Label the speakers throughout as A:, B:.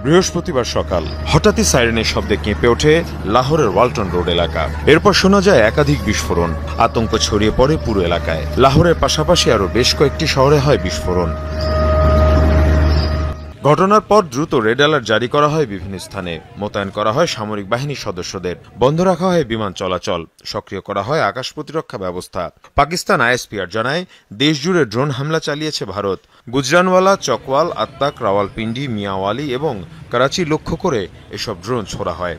A: বৃহস্পতিবার সকাল হঠাৎই সাইরেনের শব্দে কেঁপে ওঠে লাহোরের ওয়ালটন রোড এলাকা। এরপর শোনা যায় একাধিক বিস্ফোরণ। আতঙ্ক ছড়িয়ে পড়ে পুরো এলাকায়। লাহোরের পাশাপাশি আরও বেশ কয়েকটি শহরে হয় বিস্ফোরণ। ঘটনার পর দ্রুত রেড অ্যালার্ট জারি করা হয় বিভিন্ন স্থানে। মোতায়েন করা হয় সামরিক বাহিনীর সদস্যদের। বন্ধ রাখা হয় বিমান চলাচল। সক্রিয় করা হয় আকাশ প্রতিরক্ষা ব্যবস্থা। পাকিস্তান আইএসপিআর জানায়, দেশজুড়ে ড্রোন হামলা চালিয়েছে ভারত। গুজরানওয়ালা, চকওয়াল, আত্তাক, রাওয়ালপিন্ডি, মিয়াওয়ালি এবং করাচি লক্ষ্য করে এসব ড্রোন ছোড়া হয়।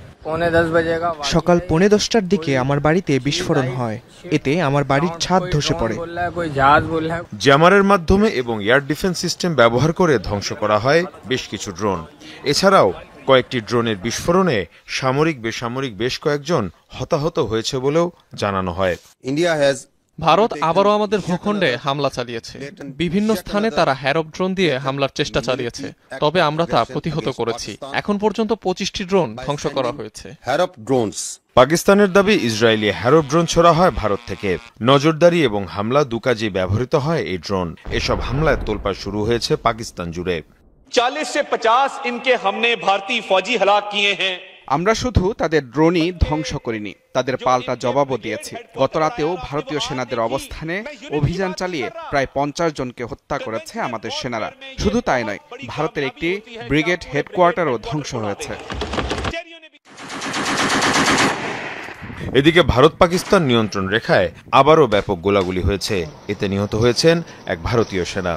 B: সকাল 10:15টার দিকে আমার বাড়িতে বিস্ফোরণ হয়। এতে আমার বাড়ির ছাদ ধসে পড়ে।
A: জ্যামারের মাধ্যমে এবং এয়ার ডিফেন্স সিস্টেম ব্যবহার করে ধ্বংস করা হয় বেশ কিছু ড্রোন। এছাড়াও কয়েকটি ড্রোনের বিস্ফোরণে সামরিক বেসামরিক বেশ কয়েকজন হতাহত হয়েছে বলেও জানানো হয়।
C: ভারত আবারও আমাদের ভূখণ্ডে হামলা চালিয়েছে। বিভিন্ন স্থানে তারা হ্যারপ ড্রোন দিয়ে হামলার চেষ্টা চালিয়েছে, তবে আমরা তা প্রতিহত করেছি। এখন পর্যন্ত 25টি ড্রোন ধ্বংস করা হয়েছে।
A: পাকিস্তানের দাবি, ইসরায়েলি হ্যারপ ড্রোন ছোড়া হয় ভারত থেকে। নজরদারি এবং হামলা দুকাজে ব্যবহৃত হয় এই ড্রোন। এসব হামলায় তোলপাড় শুরু হয়েছে পাকিস্তান জুড়ে।
D: 40 से 50 इनके हमने भारतीय फौजी हलाक किए हैं।
E: আমরা শুধু তাদের ড্রোনই ধ্বংস করিনি, তাদের পাল্টা জবাবও দিয়েছি। গত রাতেও ভারতীয় সেনাদের অবস্থানে অভিযান চালিয়ে প্রায় 50 জনকে হত্যা করেছে আমাদের সেনারা। শুধু তাই নয়, ভারতের একটি ব্রিগেড হেডকোয়ার্টারও ধ্বংস হয়েছে।
A: এদিকে ভারত পাকিস্তান নিয়ন্ত্রণ রেখায় আবারও ব্যাপক গোলাগুলি হয়েছে। এতে নিহত হয়েছেন এক ভারতীয় সেনা।